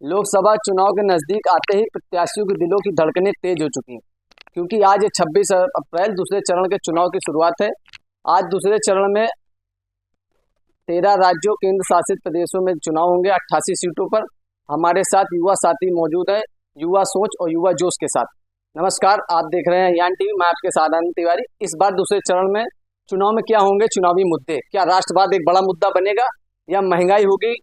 लोकसभा चुनाव के नज़दीक आते ही प्रत्याशियों के दिलों की धड़कनें तेज हो चुकी हैं, क्योंकि आज 26 अप्रैल दूसरे चरण के चुनाव की शुरुआत है। आज दूसरे चरण में 13 राज्यों केंद्र शासित प्रदेशों में चुनाव होंगे 88 सीटों पर। हमारे साथ युवा साथी मौजूद है, युवा सोच और युवा जोश के साथ। नमस्कार, आप देख रहे हैं यान टीवी। मैं आपके साथ आनंद तिवारी। इस बार दूसरे चरण में चुनाव में क्या होंगे चुनावी मुद्दे? क्या राष्ट्रवाद एक बड़ा मुद्दा बनेगा, या महंगाई होगी,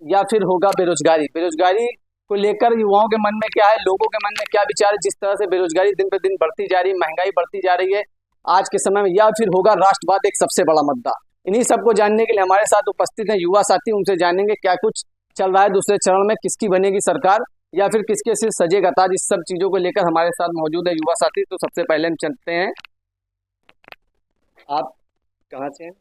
या फिर होगा बेरोजगारी? बेरोजगारी को लेकर युवाओं के मन में क्या है, लोगों के मन में क्या विचार है? जिस तरह से बेरोजगारी दिन पे दिन बढ़ती जा रही है, महंगाई बढ़ती जा रही है आज के समय में, या फिर होगा राष्ट्रवाद एक सबसे बड़ा मुद्दा? इन्हीं सबको जानने के लिए हमारे साथ उपस्थित हैं युवा साथी। उनसे जानेंगे क्या कुछ चल रहा है दूसरे चरण में, किसकी बनेगी सरकार, या फिर किसके से सजेगा ताज। इस सब चीजों को लेकर हमारे साथ मौजूद है युवा साथी। तो सबसे पहले हम चलते हैं, आप कहाँ से हैं?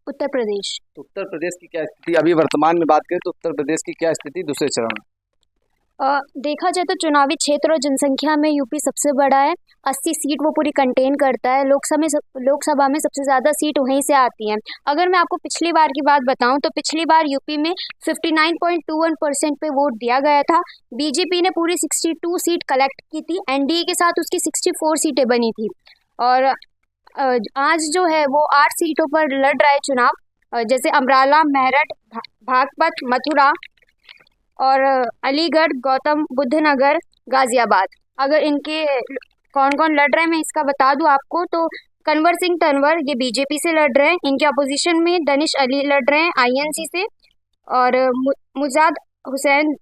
उत्तर प्रदेश। तो उत्तर प्रदेश की क्या स्थिति अभी वर्तमान में बात करें तो उत्तर प्रदेश की क्या स्थिति दूसरे चरण में? देखा जाए तो चुनावी क्षेत्र और जनसंख्या में यूपी सबसे बड़ा है। 80 सीट वो पूरी कंटेन करता है। लोकसभा में सबसे ज़्यादा सीट वहीं से आती हैं। अगर मैं आपको पिछली बार की बात बताऊं तो पिछली बार यूपी में 59.21% पे वोट दिया गया था। बीजेपी ने पूरी 62 सीट कलेक्ट की थी। एनडीए के साथ उसकी 64 सीटें बनी थी। और आज जो है वो 8 सीटों पर लड़ रहा है चुनाव, जैसे अमराला, मेरठ, बागपत, मथुरा और अलीगढ़, गौतम बुद्ध नगर, गाजियाबाद। अगर इनके कौन कौन लड़ रहे हैं मैं इसका बता दूं आपको तो कन्वर सिंह तंवर ये बीजेपी से लड़ रहे हैं। इनके अपोजिशन में दनिश अली लड़ रहे हैं आईएनसी से, और मुजाद हुसैन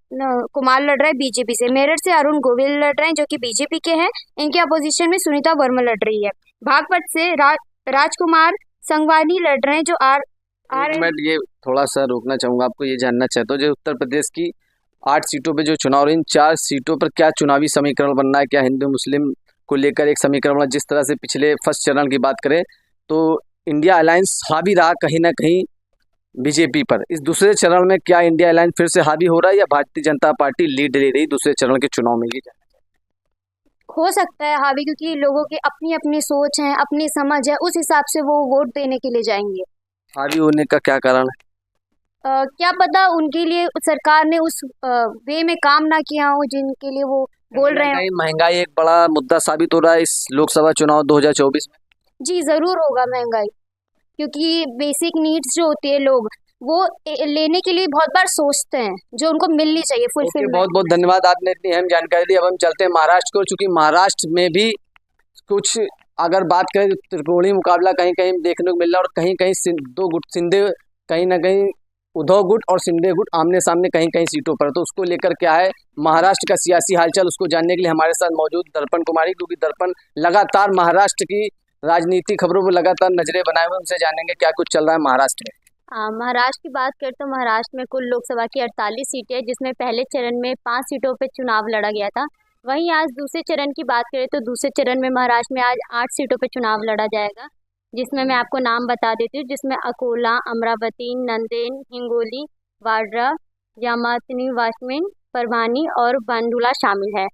कुमार लड़ रहे हैं बीजेपी से। मेरठ से अरुण गोविल लड़ रहे हैं जो कि बीजेपी के हैं। इनके अपोजिशन में सुनीता वर्मा लड़ रही है। बागपत से राजकुमार संगवानी लड़ रहे हैं जो मैं ये थोड़ा सा रोकना चाहूंगा, आपको ये जानना चाहता हूँ जो उत्तर प्रदेश की 8 सीटों पे जो चुनाव, इन 4 सीटों पर क्या चुनावी समीकरण बनना है? क्या हिंदू मुस्लिम को लेकर एक समीकरण बनना? जिस तरह से पिछले फर्स्ट चरण की बात करें तो इंडिया अलायंस हावी रहा कहीं ना कहीं बीजेपी पर। इस दूसरे चरण में क्या इंडिया अलायंस फिर से हावी हो रहा है, या भारतीय जनता पार्टी लीड ले रही दूसरे चरण के चुनाव में? हो सकता है हावी, क्योंकि लोगों की अपनी अपनी सोच है, अपनी समझ है, उस हिसाब से वो वोट देने के लिए जाएंगे। हावी होने का क्या कारण है? क्या पता उनके लिए सरकार ने उस वे में काम ना किया हो जिनके लिए वो बोल रहे हैं। महंगाई एक बड़ा मुद्दा साबित हो रहा है इस लोकसभा चुनाव 2024 में। जी जरूर होगा महंगाई, क्योंकि बेसिक नीड्स जो होती है लोग वो लेने के लिए बहुत बार सोचते हैं जो उनको मिलनी चाहिए फुलफिल। बहुत बहुत धन्यवाद, आपने इतनी अहम जानकारी दी। अब हम चलते हैं महाराष्ट्र को, चूंकि महाराष्ट्र में भी कुछ अगर बात करें तो त्रिकोणीय मुकाबला कहीं कहीं देखने को मिल रहा है, और कहीं कहीं दो गुट शिंदे, कहीं ना कहीं उद्धव गुट और शिंदे गुट आमने सामने कहीं कहीं सीटों पर। तो उसको लेकर क्या है महाराष्ट्र का सियासी हालचाल, उसको जानने के लिए हमारे साथ मौजूद दर्पण कुमारी, क्योंकि दर्पण लगातार महाराष्ट्र की राजनीतिक खबरों पर लगातार नजरें बनाए हुए। उनसे जानेंगे क्या कुछ चल रहा है महाराष्ट्र में। महाराष्ट्र की बात करें तो महाराष्ट्र में कुल लोकसभा की 48 सीटें, जिसमें पहले चरण में 5 सीटों पर चुनाव लड़ा गया था। वहीं आज दूसरे चरण की बात करें तो दूसरे चरण में महाराष्ट्र में आज 8 सीटों पर चुनाव लड़ा जाएगा, जिसमें मैं आपको नाम बता देती हूँ। जिसमें अकोला, अमरावती, नंदेड़, हिंगोली, वाड्रा, जामतनी, वाशिम, परभानी और बांदुला शामिल है।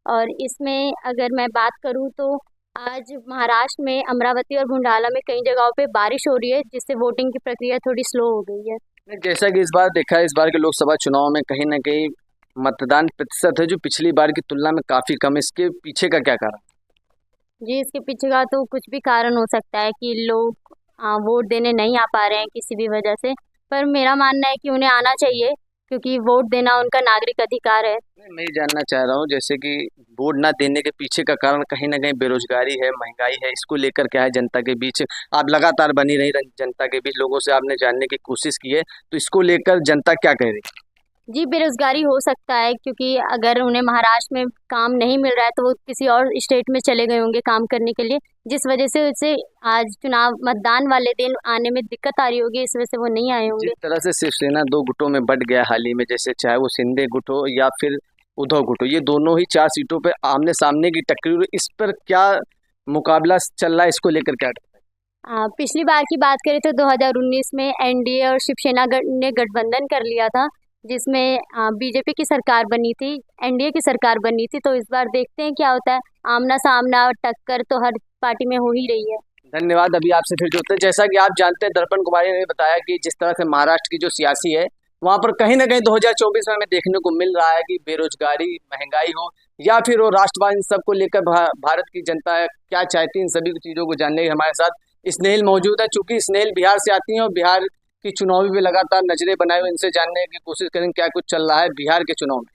और इसमें अगर मैं बात करूँ तो आज महाराष्ट्र में अमरावती और बुंडाला में कई जगहों पे बारिश हो रही है, जिससे वोटिंग की प्रक्रिया थोड़ी स्लो हो गई है। जैसा कि इस बार देखा है, इस बार के लोकसभा चुनाव में कहीं ना कहीं मतदान प्रतिशत है जो पिछली बार की तुलना में काफी कम। इसके पीछे का क्या कारण? जी इसके पीछे का तो कुछ भी कारण हो सकता है कि लोग वोट देने नहीं आ पा रहे हैं किसी भी वजह से, पर मेरा मानना है कि उन्हें आना चाहिए, क्योंकि वोट देना उनका नागरिक अधिकार है। मैं ये जानना चाह रहा हूँ जैसे कि वोट ना देने के पीछे का कारण कहीं ना कहीं बेरोजगारी है, महंगाई है, इसको लेकर क्या है जनता के बीच आप लगातार बनी रही जनता के बीच, लोगों से आपने जानने की कोशिश की है, तो इसको लेकर जनता क्या कह रही है? जी बेरोजगारी हो सकता है, क्योंकि अगर उन्हें महाराष्ट्र में काम नहीं मिल रहा है तो वो किसी और स्टेट में चले गए होंगे काम करने के लिए, जिस वजह से उसे आज चुनाव मतदान वाले दिन आने में दिक्कत आ रही होगी, इस वजह से वो नहीं आए होंगे। जिस तरह से शिवसेना 2 गुटों में बट गया हाल ही में, जैसे चाहे वो शिंदे गुट हो या फिर उद्धव गुट हो, ये दोनों ही 4 सीटों पे आमने सामने की टक्कर, इस पर क्या मुकाबला चल रहा है, इसको लेकर क्या? पिछली बार की बात करें तो 2019 में एनडीए और शिवसेना ने गठबंधन कर लिया था, जिसमें बीजेपी की सरकार बनी थी, एनडीए की सरकार बनी थी। तो इस बार देखते हैं क्या होता है। आमना सामना टक्कर तो हर पार्टी में हो ही रही है। धन्यवाद। अभी आपसे फिर जुड़ते हैं। जैसा कि आप जानते हैं, दर्पण कुमारी ने बताया कि जिस तरह से महाराष्ट्र की जो सियासी है वहाँ पर कहीं ना कहीं 2024 में हमें देखने को मिल रहा है कि बेरोजगारी, महंगाई हो या फिर वो राष्ट्रवाद, इन सबको लेकर भारत की जनता क्या चाहती है, इन सभी चीज़ों को जानने के हमारे साथ स्नेहिल मौजूद है। चूंकि स्नेहिल बिहार से आती हैं और बिहार की चुनावी में लगातार नजरें बनाए हुए, इनसे जानने की कोशिश करेंगे क्या कुछ चल रहा है बिहार के चुनाव में।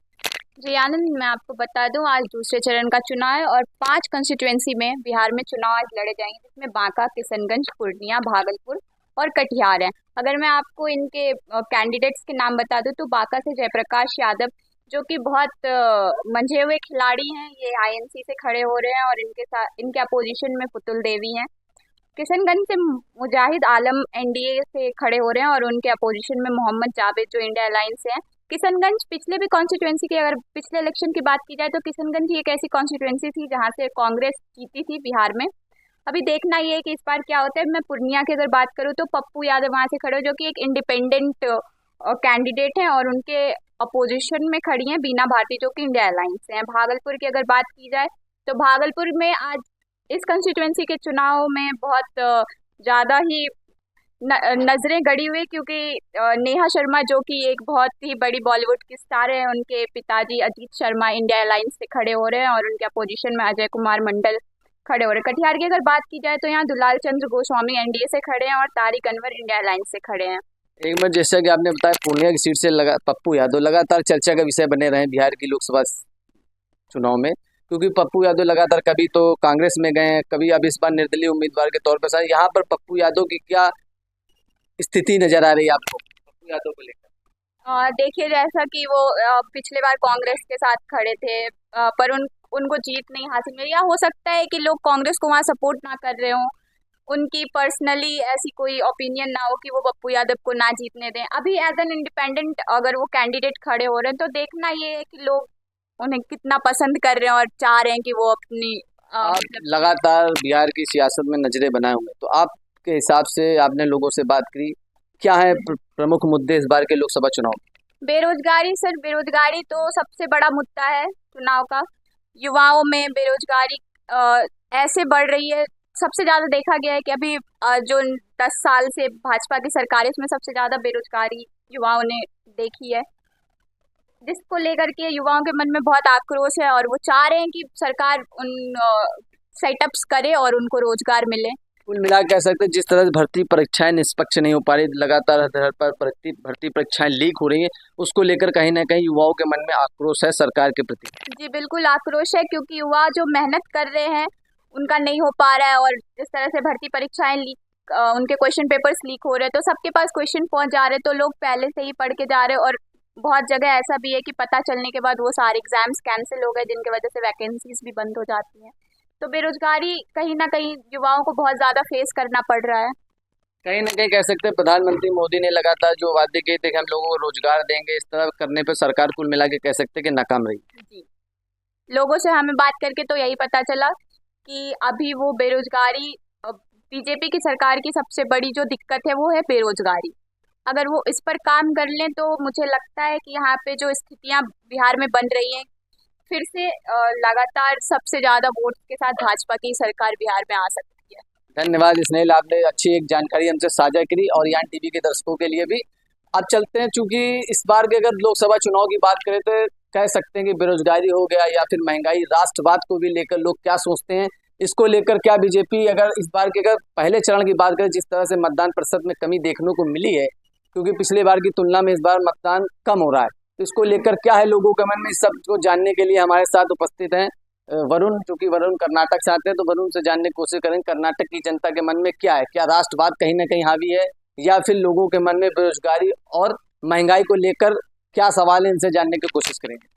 जी आनंद, मैं आपको बता दूं, आज दूसरे चरण का चुनाव है और 5 कंस्टिट्यूएंसी में बिहार में चुनाव आज लड़े जाएंगे, जिसमें बांका, किशनगंज, पूर्णिया, भागलपुर और कटिहार है। अगर मैं आपको इनके कैंडिडेट्स के नाम बता दूं तो बांका से जयप्रकाश यादव, जो कि बहुत मंझे हुए खिलाड़ी हैं, ये आईएनसी से खड़े हो रहे हैं और इनके साथ इनके अपोजिशन में पुतुल देवी हैं। किशनगंज से मुजाहिद आलम एनडीए से खड़े हो रहे हैं और उनके अपोजिशन में मोहम्मद जावेद, जो इंडिया अलायंस से हैं। किशनगंज पिछले भी कॉन्स्टिट्यूएंसी की, अगर पिछले इलेक्शन की बात की जाए तो किशनगंज ही एक ऐसी कॉन्स्टिट्यूएंसी थी जहां से कांग्रेस जीती थी बिहार में। अभी देखना ये है कि इस बार क्या होता है। मैं पूर्णिया की अगर बात करूँ तो पप्पू यादव वहां से खड़े हो, जो कि एक इंडिपेंडेंट कैंडिडेट हैं और उनके अपोजिशन में खड़ी हैं बीना भारती, जो कि इंडिया अलायंस से हैं। भागलपुर की अगर बात की जाए तो भागलपुर में आज इस कंस्टिट्यूएंसी के चुनाव में बहुत ज़्यादा ही नजरें गड़ी हुई, क्योंकि नेहा शर्मा, जो कि एक बहुत ही बड़ी बॉलीवुड की स्टार है, उनके पिताजी अजीत शर्मा इंडिया अलायंस से खड़े हो रहे हैं और उनके अपोजिशन में अजय कुमार मंडल खड़े हो रहे हैं। कटिहार की अगर बात की जाए तो यहाँ दुलाल चंद्र गोस्वामी एनडीए से खड़े हैं और तारिक अनवर इंडिया अलायंस से खड़े हैं। एक बार जैसा कि आपने बताया, पूर्णिया की सीट से पप्पू यादव लगातार चर्चा का विषय बने रहे बिहार की लोकसभा चुनाव में, क्योंकि पप्पू यादव लगातार कभी तो कांग्रेस में गए, कभी अब इस बार निर्दलीय उम्मीदवार के तौर पर सर, यहाँ पर पप्पू यादव की क्या स्थिति नजर आ रही है आपको पप्पू यादव को लेकर? देखिए, जैसा कि वो पिछले बार कांग्रेस के साथ खड़े थे, पर उनको जीत नहीं हासिल मिली, या हो सकता है कि लोग कांग्रेस को वहाँ सपोर्ट ना कर रहे हों, उनकी पर्सनली ऐसी कोई ओपिनियन ना हो कि वो पप्पू यादव को ना जीतने दें। अभी एज एन इंडिपेंडेंट अगर वो कैंडिडेट खड़े हो रहे हैं तो देखना ये है कि लोग उन्हें कितना पसंद कर रहे हैं और चाह रहे हैं कि वो अपनी आप लगातार बिहार की सियासत में नजरें बनाए हुए, तो आपके हिसाब से, आपने लोगों से बात करी, क्या है प्रमुख मुद्दे इस बार के लोकसभा चुनाव? बेरोजगारी सर, बेरोजगारी तो सबसे बड़ा मुद्दा है चुनाव का। युवाओं में बेरोजगारी ऐसे बढ़ रही है, सबसे ज्यादा देखा गया है कि अभी जो 10 साल से भाजपा की सरकार है, उसमें सबसे ज्यादा बेरोजगारी युवाओं ने देखी है, जिसको लेकर के युवाओं के मन में बहुत आक्रोश है और वो चाह रहे हैं कि सरकार उन सेटअप्स करे और उनको रोजगार मिले। कुल मिला कह सकते हैं, जिस तरह से भर्ती परीक्षाएं निष्पक्ष नहीं हो पा रही, लगातार हर पर भर्ती परीक्षाएं लीक हो रही हैं, उसको लेकर कहीं ना कहीं युवाओं के मन में आक्रोश है सरकार के प्रति। जी बिल्कुल आक्रोश है, क्योंकि युवा जो मेहनत कर रहे हैं उनका नहीं हो पा रहा है, और जिस तरह से भर्ती परीक्षाएं लीक, उनके क्वेश्चन पेपर्स लीक हो रहे हैं, तो सबके पास क्वेश्चन पहुंच जा रहे हैं, तो लोग पहले से ही पढ़ के जा रहे हैं। और बहुत जगह ऐसा भी है कि पता चलने के बाद वो सारे एग्जाम्स कैंसिल हो गए, जिनकी वजह से वैकेंसीज भी बंद हो जाती हैं। तो बेरोजगारी कहीं ना कहीं युवाओं को बहुत ज्यादा फेस करना पड़ रहा है। कहीं ना कहीं कह सकते हैं प्रधानमंत्री मोदी ने लगातार जो वादे किए थे कि हम लोगों को रोजगार देंगे, इस तरह करने पर सरकार कुल मिला के कह सकते हैं कि नाकाम रही। जी, लोगों से हमें बात करके तो यही पता चला कि अभी वो बेरोजगारी, बीजेपी की सरकार की सबसे बड़ी जो दिक्कत है वो है बेरोजगारी। अगर वो इस पर काम कर लें तो मुझे लगता है कि यहाँ पे जो स्थितियाँ बिहार में बन रही हैं, फिर से लगातार सबसे ज्यादा वोट के साथ भाजपा की सरकार बिहार में आ सकती है। धन्यवाद स्नेहिल, आपने अच्छी एक जानकारी हमसे साझा करी और यान टीवी के दर्शकों के लिए भी। अब चलते हैं, चूंकि इस बार के अगर लोकसभा चुनाव की बात करें तो कह सकते हैं कि बेरोजगारी हो गया या फिर महंगाई, राष्ट्रवाद को भी लेकर लोग क्या सोचते हैं, इसको लेकर क्या बीजेपी, अगर इस बार के अगर पहले चरण की बात करें, जिस तरह से मतदान प्रतिशत में कमी देखने को मिली है, क्योंकि पिछले बार की तुलना में इस बार मतदान कम हो रहा है, तो इसको लेकर क्या है लोगों के मन में, इस सब को जानने के लिए हमारे साथ उपस्थित हैं वरुण। चूंकि वरुण कर्नाटक से आते हैं तो वरुण से जानने की कोशिश करें कर्नाटक की जनता के मन में क्या है, क्या राष्ट्रवाद कहीं ना कहीं हावी है या फिर लोगों के मन में बेरोजगारी और महंगाई को लेकर क्या सवाल है, इनसे जानने की कोशिश करेंगे।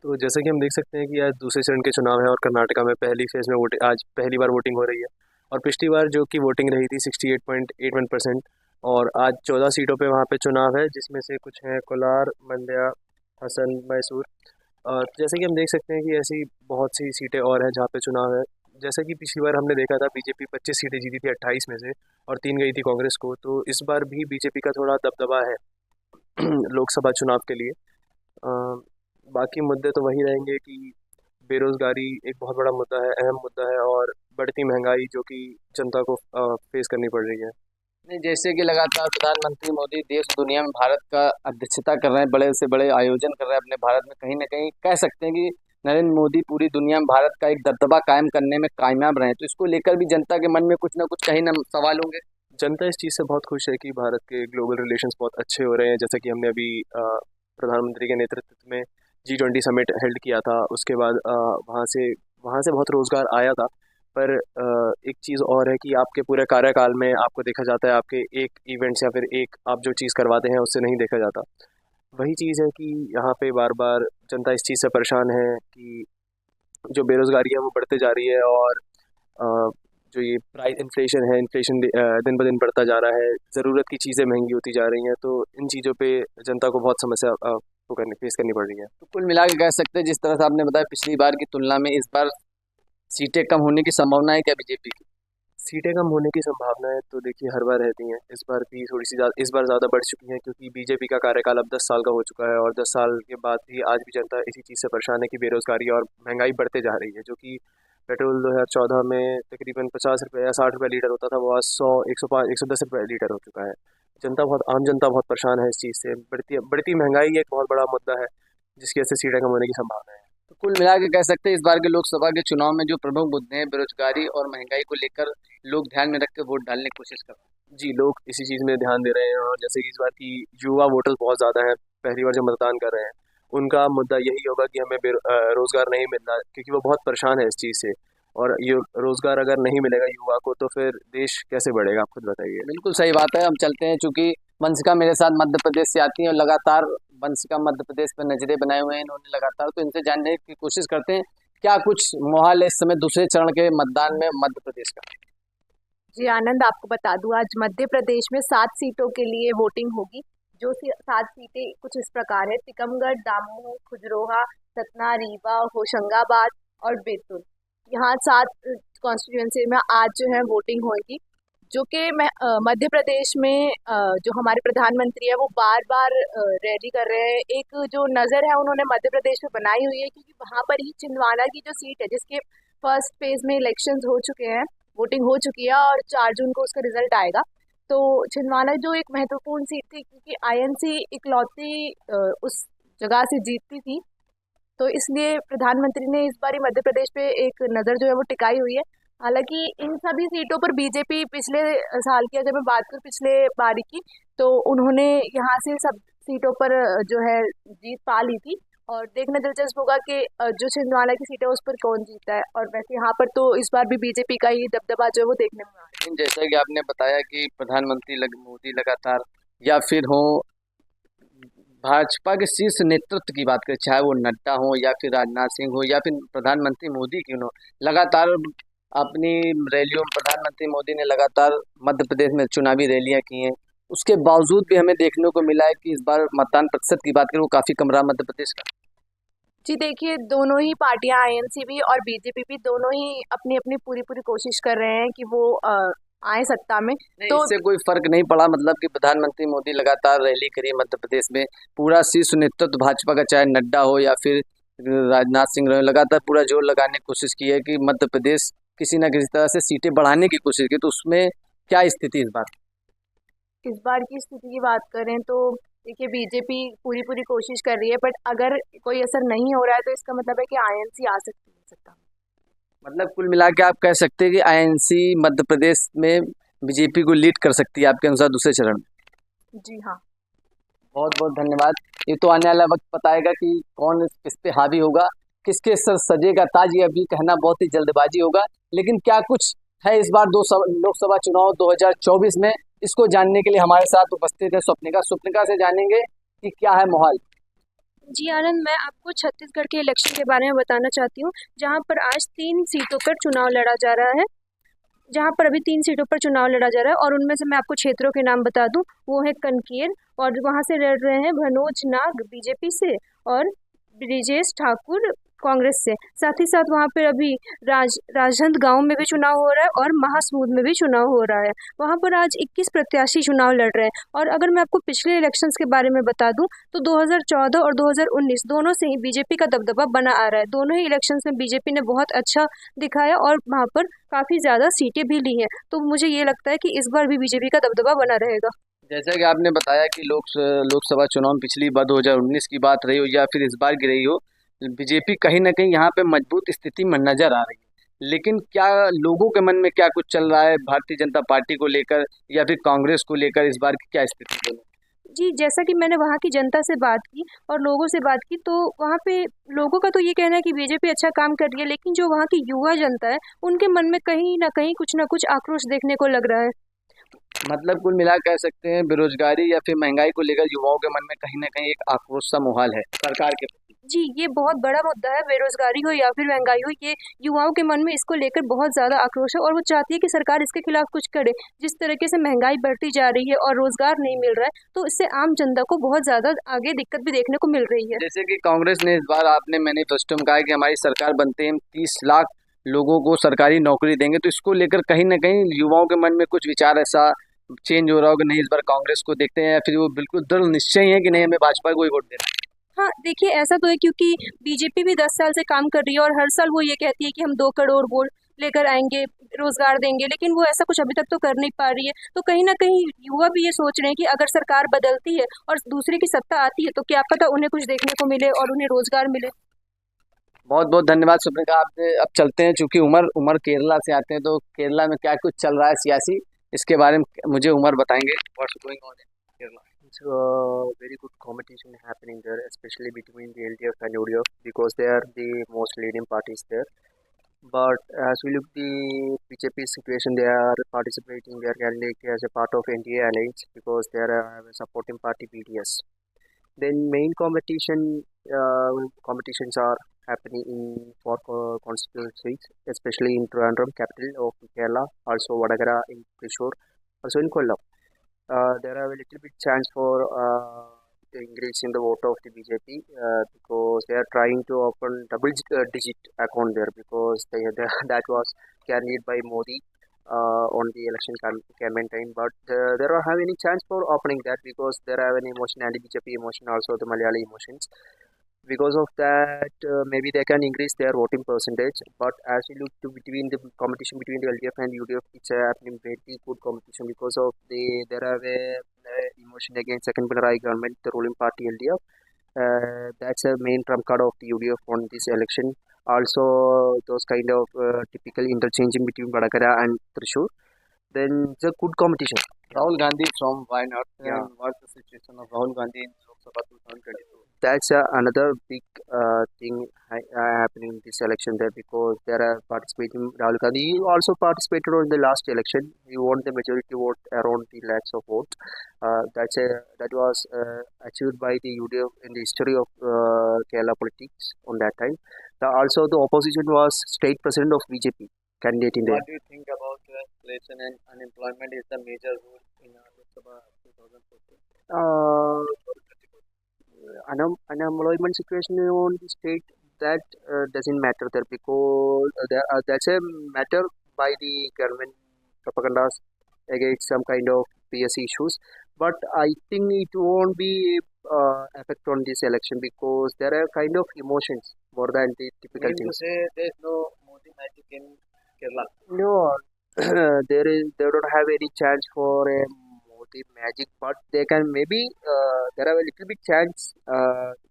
तो जैसा कि हम देख सकते हैं कि आज दूसरे चरण के चुनाव है और कर्नाटका में पहली फेज में आज पहली बार वोटिंग हो रही है, और पिछली बार जो कि वोटिंग रही थी 68.81%, और आज 14 सीटों पे वहाँ पे चुनाव है, जिसमें से कुछ हैं कोलार, मंड्या, हसन, मैसूर। जैसे कि हम देख सकते हैं कि ऐसी बहुत सी सीटें और हैं जहाँ पे चुनाव है। जैसे कि पिछली बार हमने देखा था बीजेपी 25 सीटें जीती थी 28 में से, और 3 गई थी कांग्रेस को, तो इस बार भी बीजेपी का थोड़ा दबदबा है लोकसभा चुनाव के लिए। बाकी मुद्दे तो वही रहेंगे कि बेरोज़गारी एक बहुत बड़ा मुद्दा है, अहम मुद्दा है, और बढ़ती महंगाई जो कि जनता को फेस करनी पड़ रही है। नहीं, जैसे कि लगातार प्रधानमंत्री मोदी देश दुनिया में भारत का अध्यक्षता कर रहे हैं, बड़े से बड़े आयोजन कर रहे हैं अपने भारत में, कहीं ना कहीं कह सकते हैं कि नरेंद्र मोदी पूरी दुनिया में भारत का एक दबदबा कायम करने में कामयाब रहे हैं, तो इसको लेकर भी जनता के मन में कुछ ना कुछ कहीं ना सवाल होंगे। जनता इस चीज़ से बहुत खुश है कि भारत के ग्लोबल रिलेशंस बहुत अच्छे हो रहे हैं। जैसा कि हमने अभी प्रधानमंत्री के नेतृत्व में G20 समिट हेल्ड किया था, उसके बाद वहाँ से बहुत रोज़गार आया था। पर एक चीज़ और है कि आपके पूरे कार्यकाल में आपको देखा जाता है, आपके एक इवेंट्स या फिर एक आप जो चीज़ करवाते हैं उससे नहीं देखा जाता। वही चीज़ है कि यहाँ पे बार बार जनता इस चीज़ से परेशान है कि जो बेरोज़गारी है वो बढ़ते जा रही है, और जो ये प्राइस इन्फ्लेशन दिन ब दिन बढ़ता जा रहा है, ज़रूरत की चीज़ें महंगी होती जा रही हैं, तो इन चीज़ों पे जनता को बहुत समस्या फेस करनी पड़ रही है। तो कुल मिला के कह सकते हैं, जिस तरह से आपने बताया पिछली बार की तुलना में इस बार सीटें कम होने की संभावना है क्या बीजेपी की? सीटें कम होने की संभावनाएं तो देखिए हर बार रहती हैं, इस बार भी थोड़ी सी इस बार ज़्यादा बढ़ चुकी हैं, क्योंकि बीजेपी का कार्यकाल अब 10 साल का हो चुका है, और 10 साल के बाद भी आज भी जनता इसी चीज़ से परेशान है कि बेरोज़गारी और महंगाई बढ़ते जा रही है। जो कि पेट्रोल 2014 में तकरीबन 50 रुपये या 60 रुपये लीटर होता था, वो आज 100, 105, 110 रुपये लीटर हो चुका है। आम जनता बहुत परेशान है इस चीज़ से। बढ़ती महंगाई एक बहुत बड़ा मुद्दा है, जिसकी वजह से सीटें कम होने की संभावना है। तो कुल मिला के कह सकते हैं इस बार के लोकसभा के चुनाव में जो प्रमुख मुद्दे हैं बेरोजगारी और महंगाई को लेकर लोग ध्यान में रख के वोट डालने की कोशिश कर रहे हैं। जी, लोग इसी चीज़ में ध्यान दे रहे हैं, और जैसे कि इस बार की युवा वोटर्स बहुत ज़्यादा हैं, पहली बार जो मतदान कर रहे हैं, उनका मुद्दा यही होगा कि हमें रोज़गार नहीं मिल रहा, क्योंकि वो बहुत परेशान है इस चीज़ से, और ये रोज़गार अगर नहीं मिलेगा युवा को तो फिर देश कैसे बढ़ेगा, आप खुद बताइए। बिल्कुल सही बात है। हम चलते हैं, चूंकि वंशिका मेरे साथ मध्य प्रदेश से आती हैं और लगातार वंशिका मध्य प्रदेश पर नजरें बनाए हुए हैं इन्होंने लगातार, तो इनसे जानने की कोशिश करते हैं क्या कुछ माहौल है इस समय दूसरे चरण के मतदान में मध्य प्रदेश का। जी आनंद, आपको बता दूं आज मध्य प्रदेश में 7 सीटों के लिए वोटिंग होगी। जो 7 सीटें कुछ इस प्रकार है: टीकमगढ़, दामोह, खुजरोहा, सतना, रीवा, होशंगाबाद और बैतूल। यहाँ 7 कॉन्स्टिट्यूएंसी में आज जो है वोटिंग होगी। जो कि मध्य प्रदेश में जो हमारे प्रधानमंत्री है वो बार बार रैली कर रहे हैं। एक जो नज़र है उन्होंने मध्य प्रदेश में बनाई हुई है, क्योंकि वहाँ पर ही छिंदवाड़ा की जो सीट है, जिसके फर्स्ट फेज में इलेक्शंस हो चुके हैं, वोटिंग हो चुकी है और 4 जून को उसका रिजल्ट आएगा। तो छिंदवाड़ा जो एक महत्वपूर्ण सीट थी, क्योंकि INC इकलौती उस जगह से जीतती थी, तो इसलिए प्रधानमंत्री ने इस बार मध्य प्रदेश पे एक नज़र जो है वो टिकाई हुई है। हालांकि इन सभी सीटों पर बीजेपी पिछले साल की अगर मैं बात करूँ, पिछले बारी की, तो उन्होंने यहाँ से सब सीटों पर जो है जीत पा ली थी, और देखना दिलचस्प होगा कि जो छिंदवाड़ा की सीट है उस पर कौन जीता है। और वैसे यहाँ पर तो इस बार भी बीजेपी का ही दबदबा जो है वो देखने में आ रहा है। जैसा कि आपने बताया कि प्रधानमंत्री मोदी लगातार, या फिर हो भाजपा के शीर्ष नेतृत्व की बात करें, चाहे वो नड्डा हो या फिर राजनाथ सिंह हो या फिर प्रधानमंत्री मोदी क्यों हो, लगातार अपनी रैलियों में प्रधानमंत्री मोदी ने लगातार मध्य प्रदेश में चुनावी रैलियां की हैं, उसके बावजूद भी हमें देखने को मिला है कि इस बार मतदान प्रतिशत की बात करें वो काफ़ी कम रहा मध्य प्रदेश का। जी देखिए, दोनों ही पार्टियां INC भी और BJP भी दोनों ही अपनी अपनी पूरी कोशिश कर रहे हैं कि वो आए सत्ता में। तो इससे कोई फर्क नहीं पड़ा, मतलब कि प्रधानमंत्री मोदी लगातार रैली करी मध्य प्रदेश में, पूरा शीर्ष नेतृत्व भाजपा का, चाहे नड्डा हो या फिर राजनाथ सिंह रहे, लगातार पूरा जोर लगाने की कोशिश की है कि मध्य प्रदेश किसी न किसी तरह से सीटें बढ़ाने की कोशिश की। तो उसमें क्या स्थिति इस बार की स्थिति की बात करें तो देखिए, बीजेपी पूरी कोशिश कर रही है, बट अगर कोई असर नहीं हो रहा है तो इसका मतलब है कि INC आ सकती है सत्ता में। मतलब कुल मिला के आप कह सकते हैं कि INC मध्य प्रदेश में बीजेपी को लीड कर सकती है आपके अनुसार दूसरे चरण में। जी हाँ, बहुत बहुत धन्यवाद। ये तो आने वाला वक्त बताएगा कि कौन इस पे हावी होगा, किसके सर सजेगा ताज, ये अभी कहना बहुत ही जल्दबाजी होगा। लेकिन क्या कुछ है इस बार लोकसभा चुनाव 2024 में, इसको जानने के लिए हमारे साथ उपस्थित है स्वप्निका से जानेंगे कि क्या है माहौल। जी आनंद, मैं आपको छत्तीसगढ़ के इलेक्शन के बारे में बताना चाहती हूँ, जहाँ पर आज 3 सीटों पर चुनाव लड़ा जा रहा है। और उनमें से मैं आपको क्षेत्रों के नाम बता दूं, वो है कनकेर, और वहाँ से लड़ रहे हैं मनोज नाग BJP से, और ब्रिजेश ठाकुर कांग्रेस से। साथ ही साथ वहाँ पर अभी राजहंद गांव में भी चुनाव हो रहा है और महासमुंद में भी चुनाव हो रहा है। वहाँ पर आज 21 प्रत्याशी चुनाव लड़ रहे हैं। और अगर मैं आपको पिछले इलेक्शंस के बारे में बता दूं तो 2014 और 2019 दोनों से ही बीजेपी का दबदबा बना आ रहा है। दोनों ही इलेक्शंस में बीजेपी ने बहुत अच्छा दिखाया और वहाँ पर काफ़ी ज़्यादा सीटें भी ली हैं। तो मुझे ये लगता है कि इस बार भी बीजेपी का दबदबा बना रहेगा। जैसा कि आपने बताया कि लोकसभा चुनाव में पिछली बार 2019 की बात रही हो या फिर इस बार की रही हो, बीजेपी कहीं ना कहीं यहाँ पे मजबूत स्थिति में नजर आ रही है। लेकिन क्या लोगों के मन में क्या कुछ चल रहा है भारतीय जनता पार्टी को लेकर या फिर कांग्रेस को लेकर, इस बार की क्या स्थिति है? जी, जैसा कि मैंने वहाँ की जनता से बात की और लोगों से बात की तो वहाँ पे लोगों का तो ये कहना है कि बीजेपी अच्छा काम कर रही है, लेकिन जो वहाँ की युवा जनता है उनके मन में कहीं ना कहीं कुछ ना कुछ आक्रोश देखने को लग रहा है। मतलब कुल मिला कह सकते हैं बेरोजगारी या फिर महंगाई को लेकर युवाओं के मन में कहीं ना कहीं एक आक्रोश सा माहौल है सरकार के प्रति। जी, ये बहुत बड़ा मुद्दा है। बेरोजगारी हो या फिर महंगाई हो, ये युवाओं के मन में इसको लेकर बहुत ज़्यादा आक्रोश है और वो चाहती है कि सरकार इसके खिलाफ कुछ करे। जिस तरीके से महंगाई बढ़ती जा रही है और रोजगार नहीं मिल रहा है तो इससे आम जनता को बहुत ज़्यादा आगे दिक्कत भी देखने को मिल रही है। जैसे कि कांग्रेस ने इस बार आपने मैनिफेस्टो में कहा है कि हमारी सरकार बनते ही हम 30 लाख लोगों को सरकारी नौकरी देंगे, तो इसको लेकर कहीं ना कहीं युवाओं के मन में कुछ विचार ऐसा चेंज हो रहा हो कि नहीं इस बार कांग्रेस को देखते हैं, या फिर वो बिल्कुल दृढ़ निश्चय ही है कि नहीं हमें भाजपा को ही वोट देना है? हाँ, देखिए ऐसा तो है क्योंकि बीजेपी भी 10 साल से काम कर रही है और हर साल वो ये कहती है कि हम 2 करोड़ वोट लेकर आएंगे, रोजगार देंगे, लेकिन वो ऐसा कुछ अभी तक तो कर नहीं पा रही है। तो कहीं ना कहीं युवा भी ये सोच रहे हैं कि अगर सरकार बदलती है और दूसरे की सत्ता आती है तो क्या पता उन्हें कुछ देखने को मिले और उन्हें रोजगार मिले। बहुत बहुत धन्यवाद सुप्रिका आपसे। अब चलते हैं, चूंकि उमर केरला से आते हैं, तो केरला में क्या कुछ चल रहा है सियासी, इसके बारे में मुझे उमर बताएंगे। What's going on in Kerala? It's a very good competition happening there, especially between the LDF and UDF because they are the most leading parties there. But as we look the BJP situation, they are participating their candidate as a part of NDA alliance because they are a supporting party BDS. Then main competitions are happening in four constituencies, especially in Trivandrum, capital of Kerala, also Vadagara in Thrissur, also in Kollam. There are a little bit chance for the increase in the vote of the BJP because they are trying to open double digit account there because that was carried by Modi on the election campaign time. But they don't have any chance for opening that because there are an emotion, anti-BJP emotion, also the Malayali emotions. Because of that, maybe they can increase their voting percentage. But as we look to between the competition between the LDF and UDF, it's happening very good competition because of there are a emotion against second Pinarayi government, the ruling party LDF. That's a main trump card of the UDF on this election. Also, those kind of typical interchanging between Vadagara and Thrissur. Then it's a good competition. Rahul Gandhi from Wayanad. Yeah. And what's the situation of Rahul Gandhi in Lok Sabha 2022? That's another big thing happening in this election there because there are participating. Rahul Gandhi also participated in the last election. He won the majority vote around 3 lakhs of votes. That was achieved by the UDF in the history of Kerala politics on that time. Also, the opposition was state president of BJP candidate in there. What do you think about inflation and unemployment is the major rule in Lok Sabha 2014? Unemployment situation on the state that doesn't matter there because that's a matter by the government propagandas against some kind of PSC issues. But I think it won't be effect on this election because there are kind of emotions more than the typical Meaning things. to say there's no Modi magic in Kerala. No, they don't have any chance for a Modi magic, but they can maybe there are a little bit chance,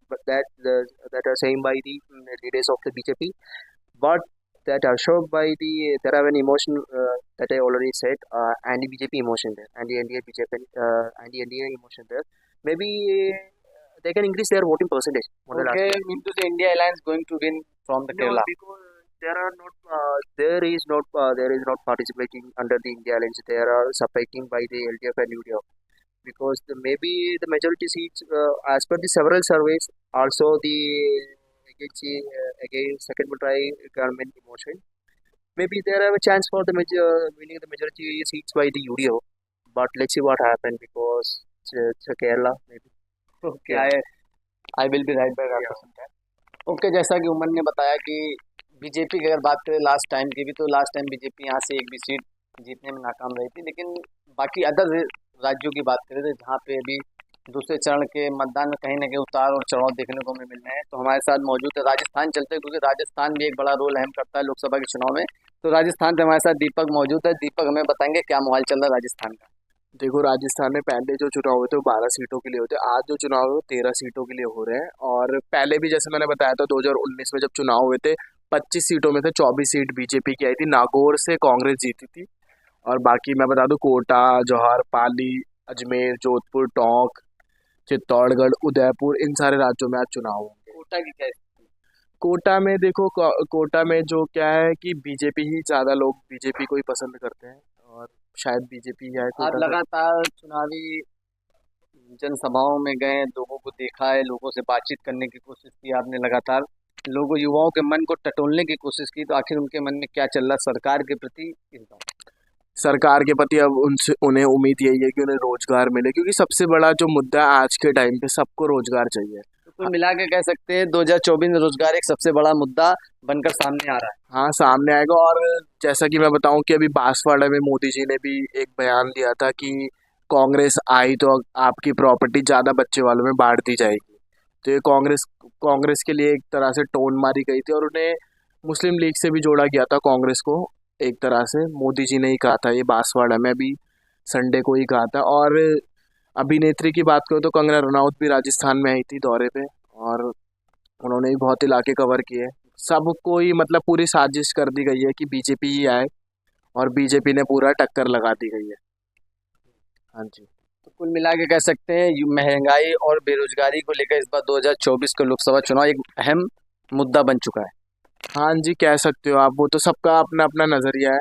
but that are saying by the leaders of the BJP, but that are shown by there are an emotion that I already said, anti-BJP emotion there, anti-NDA BJP, anti-NDA emotion there. Maybe they can increase their voting percentage. Okay, mean to say India Alliance going to win from the No, Kerala. because there is not participating under the India Alliance. They are separating by the LDF and UDF because maybe the majority seats, as per the several surveys, also the against second Pinarayi government emotion. Maybe there have a chance for the winning the majority seats by the UDF. But let's see what happens because it's Kerala maybe. Okay, Yeah. I will be right back after some time. Okay, जैसा कि उमन ने बताया कि BJP की अगर बात करें लास्ट टाइम की भी, तो लास्ट टाइम बीजेपी यहाँ से एक भी सीट जीतने में नाकाम रही थी। लेकिन बाकी अदर राज्यों की बात करें तो जहाँ पे अभी दूसरे चरण के मतदान में कहीं ना कहीं उतार और चढ़ाव देखने को हमें मिल रहे हैं, तो हमारे साथ मौजूद है राजस्थान चलते हैं, क्योंकि राजस्थान भी एक बड़ा रोल अहम करता है लोकसभा के चुनाव में। तो राजस्थान से हमारे साथ दीपक मौजूद है। दीपक हमें बताएंगे क्या माहौल चल रहा है राजस्थान का। देखो, राजस्थान में पहले जो चुनाव हुए थे वो 12 सीटों के लिए होते हैं। आज जो चुनाव है वो 13 सीटों के लिए हो रहे हैं। और पहले भी जैसे मैंने बताया था 2019 में जब चुनाव हुए थे 25 सीटों में से 24 सीट बीजेपी की आई थी। नागौर से कांग्रेस जीती थी। और बाकी मैं बता दूं, कोटा, जौहर, पाली, अजमेर, जोधपुर, टोंक, चित्तौड़गढ़, उदयपुर, इन सारे राज्यों में आज चुनाव होंगे। कोटा की क्या स्थिति? कोटा में देखो, कोटा में जो क्या है कि बीजेपी ही ज़्यादा लोग बीजेपी को ही पसंद करते हैं और शायद बीजेपी ही है आप कोटा का। लगातार चुनावी जनसभाओं में गए, लोगों को देखा है, लोगों से बातचीत करने की कोशिश की आपने, लगातार लोगों युवाओं के मन को टटोलने की कोशिश की, तो आखिर उनके मन में क्या चल रहा सरकार के प्रति इस बार? सरकार के प्रति अब उन्हें उम्मीद यही है कि उन्हें रोजगार मिले, क्योंकि सबसे बड़ा जो मुद्दा है आज के टाइम पे, सबको रोजगार चाहिए। तो कुल मिला के कह सकते हैं 2024 में रोजगार एक सबसे बड़ा मुद्दा बनकर सामने आ रहा है। हाँ, सामने आएगा। और जैसा कि मैं बताऊं कि अभी बांसवाड़ा में मोदी जी ने भी एक बयान दिया था कि कांग्रेस आई तो आपकी प्रॉपर्टी ज़्यादा बच्चे वालों में बांट दी जाएगी। तो ये कांग्रेस के लिए एक तरह से टोन मारी गई थी और उन्हें मुस्लिम लीग से भी जोड़ा गया था कांग्रेस को। एक तरह से मोदी जी ने ही कहा था, ये बांसवाड़ा में अभी संडे को ही कहा था। और अभिनेत्री की बात करो तो कंगना रनौत भी राजस्थान में आई थी दौरे पे और उन्होंने भी बहुत इलाके कवर किए। सबको ही मतलब पूरी साजिश कर दी गई है कि बीजेपी ही आए और बीजेपी ने पूरा टक्कर लगा दी गई है। हाँ जी। तो कुल मिला के कह सकते हैं महंगाई और बेरोजगारी को लेकर इस बार 2024 का लोकसभा चुनाव एक अहम मुद्दा बन चुका है। हाँ जी, कह सकते हो आप। वो तो सबका अपना अपना नज़रिया है।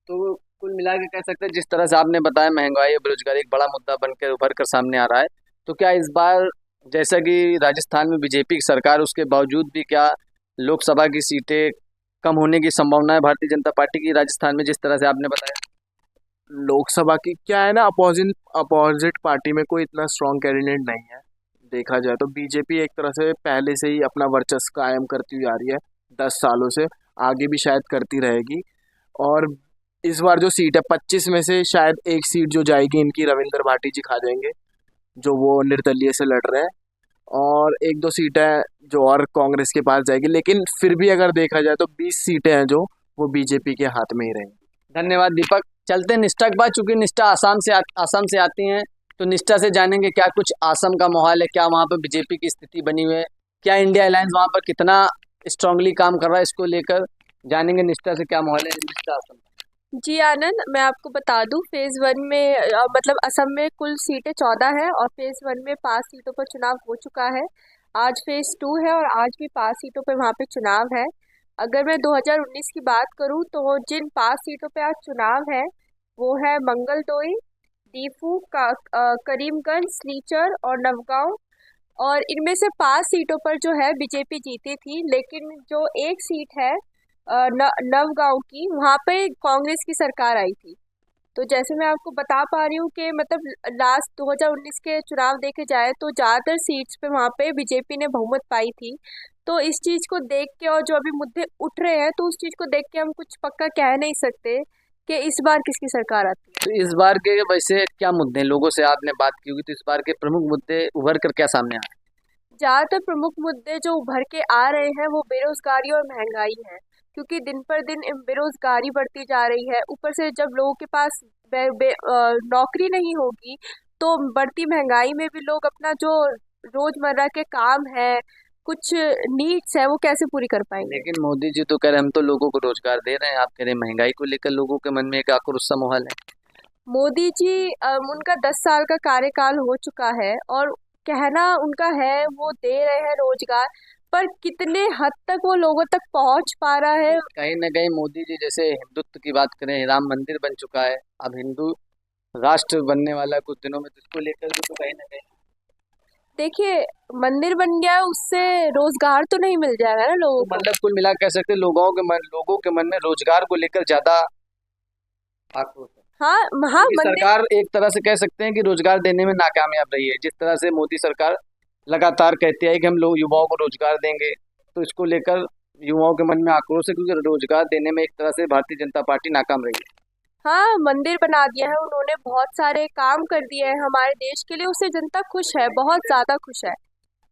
तो कुल मिला के कह सकते हैं जिस तरह से आपने बताया महंगाई और बेरोजगारी एक बड़ा मुद्दा बनकर उभर कर सामने आ रहा है, तो क्या इस बार जैसा कि राजस्थान में बीजेपी की सरकार, उसके बावजूद भी क्या लोकसभा की सीटें कम होने की संभावना है भारतीय जनता पार्टी की राजस्थान में, जिस तरह से आपने बताया? लोकसभा की क्या है ना, अपोजिट पार्टी में कोई इतना स्ट्रॉन्ग कैंडिडेट नहीं है। देखा जाए तो बीजेपी एक तरह से पहले से ही अपना वर्चस्व कायम करती हुई आ रही है 10 सालों से, आगे भी शायद करती रहेगी। और इस बार जो सीट है 25 में से शायद एक सीट जो जाएगी इनकी रविंद्र भाटी जी खा जाएंगे, जो वो निर्दलीय से लड़ रहे हैं। और एक दो सीटें जो और कांग्रेस के पास जाएगी, लेकिन फिर भी अगर देखा जाए तो 20 सीटें हैं जो वो बीजेपी के हाथ में ही रहेंगी। धन्यवाद दीपक। चलते हैं निष्ठा के बाद, चूंकि निष्ठा आसाम से आती हैं, तो निष्ठा से जानेंगे क्या कुछ आसाम का माहौल है, क्या वहाँ पर बीजेपी की स्थिति बनी हुई है, क्या इंडिया अलायंस वहाँ पर कितना स्ट्रांगली काम कर रहा है, इसको लेकर जानेंगे निष्ठा से क्या माहौल है। निष्ठा आसाम। जी आनंद, मैं आपको बता दूं, फेज़ 1 में मतलब असम में कुल सीटें 14 हैं और फेज़ 1 में 5 सीटों पर चुनाव हो चुका है। आज फेज़ 2 है और आज भी 5 सीटों पर वहाँ पे चुनाव है। अगर मैं 2019 की बात करूं तो जिन 5 सीटों पे आज चुनाव है वो है मंगलदोई, दीफू, करीमगंज, सिलचर और नवगांव। और इनमें से 5 सीटों पर जो है बीजेपी जीती थी, लेकिन जो एक सीट है नवगांव की, वहाँ पे कांग्रेस की सरकार आई थी। तो जैसे मैं आपको बता पा रही हूँ कि मतलब लास्ट 2019 के चुनाव देखे जाए तो ज़्यादातर सीट्स पे वहाँ पे बीजेपी ने बहुमत पाई थी। तो इस चीज़ को देख के और जो अभी मुद्दे उठ रहे हैं, तो उस चीज़ को देख के हम कुछ पक्का कह नहीं सकते कि इस बार किसकी सरकार आती है। तो इस बार के वैसे क्या मुद्दे, लोगों से आपने बात की होगी, तो इस बार के प्रमुख मुद्दे उभर कर क्या सामने आ रहे हैं? ज़्यादातर प्रमुख मुद्दे जो उभर के आ रहे हैं वो बेरोजगारी और महंगाई है, क्योंकि दिन पर दिन बेरोजगारी बढ़ती जा रही है। ऊपर से जब लोगों के पास नौकरी नहीं होगी तो बढ़ती महंगाई में भी लोग अपना जो रोजमर्रा के काम है, कुछ नीड्स है, वो कैसे पूरी कर पाएंगे। लेकिन मोदी जी तो कह रहे हम तो लोगों को रोजगार दे रहे हैं, आप कह रहे हैं महंगाई को लेकर लोगों के मन में एक आक्रोश सा माहौल है। मोदी जी उनका 10 साल का कार्यकाल हो चुका है और कहना उनका है वो दे रहे हैं रोजगार, पर कितने हद तक वो लोगों तक पहुंच पा रहा है। कहीं ना कहीं मोदी जी, जैसे हिंदुत्व की बात करें, राम मंदिर बन चुका है, अब हिंदू राष्ट्र बनने वाला है कुछ दिनों में, तो इसको लेकर भी तो कहीं ना कहीं देखिए, मंदिर बन गया, उससे रोजगार तो नहीं मिल जाएगा ना लोगों को। मतलब कुल मिला कह सकते हैं लोगों के मन में रोजगार को लेकर ज्यादा आक्रोश है। हाँ हाँ, सरकार एक तरह से कह सकते हैं कि रोजगार देने में नाकामयाब रही है। जिस तरह से मोदी सरकार लगातार कहती है कि हम लोग युवाओं को रोजगार देंगे, तो इसको लेकर युवाओं के मन में आक्रोश है, क्योंकि रोजगार देने में एक तरह से भारतीय जनता पार्टी नाकाम रही है। हाँ, मंदिर बना दिया है उन्होंने, बहुत सारे काम कर दिए हैं हमारे देश के लिए, उससे जनता खुश है, बहुत ज़्यादा खुश है।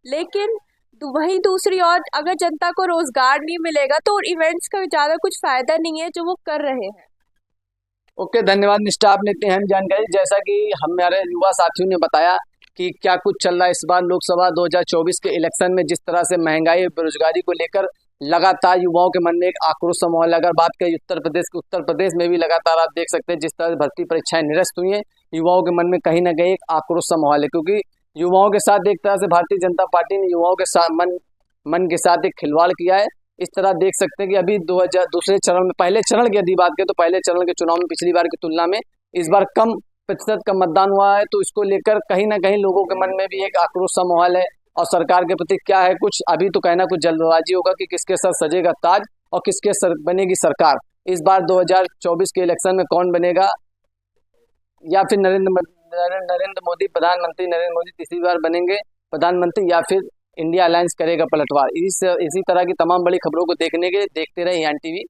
लेकिन वहीं दूसरी ओर अगर जनता को रोजगार नहीं मिलेगा तो इवेंट्स का ज़्यादा कुछ फ़ायदा नहीं है जो वो कर रहे हैं। ओके, धन्यवाद निष्ठा, आपने इतनी अहम जानकारी। जैसा कि हमारे युवा साथियों ने बताया कि क्या कुछ चल रहा है इस बार लोकसभा 2024 के इलेक्शन में, जिस तरह से महंगाई और बेरोजगारी को लेकर लगातार युवाओं के मन में एक आक्रोश सा माहौल है। अगर बात करें उत्तर प्रदेश में भी लगातार आप देख सकते हैं जिस तरह से भर्ती परीक्षाएं निरस्त हुई हैं, युवाओं के मन में कहीं ना कहीं एक आक्रोश सा माहौल है, क्योंकि युवाओं के साथ एक तरह से भारतीय जनता पार्टी ने युवाओं के साथ मन के साथ एक खिलवाड़ किया है। इस तरह देख सकते हैं कि अभी दूसरे चरण में, पहले चरण की यदि बात करें तो पहले चरण के चुनाव में पिछली बार की तुलना में इस बार कम प्रतिशत का मतदान हुआ है, तो इसको लेकर कहीं ना कहीं लोगों के मन में भी एक आक्रोश सा माहौल है। और सरकार के प्रति क्या है, कुछ अभी तो कहना कुछ जल्दबाजी होगा कि किसके सर सजेगा ताज और किसके सर बनेगी सरकार। इस बार 2024 के इलेक्शन में कौन बनेगा, या फिर नरेंद्र मोदी, प्रधानमंत्री नरेंद्र मोदी तीसरी बार बनेंगे प्रधानमंत्री, या फिर इंडिया अलायंस करेगा पलटवार। इसी तरह की तमाम बड़ी खबरों को देखते रहे यान टीवी।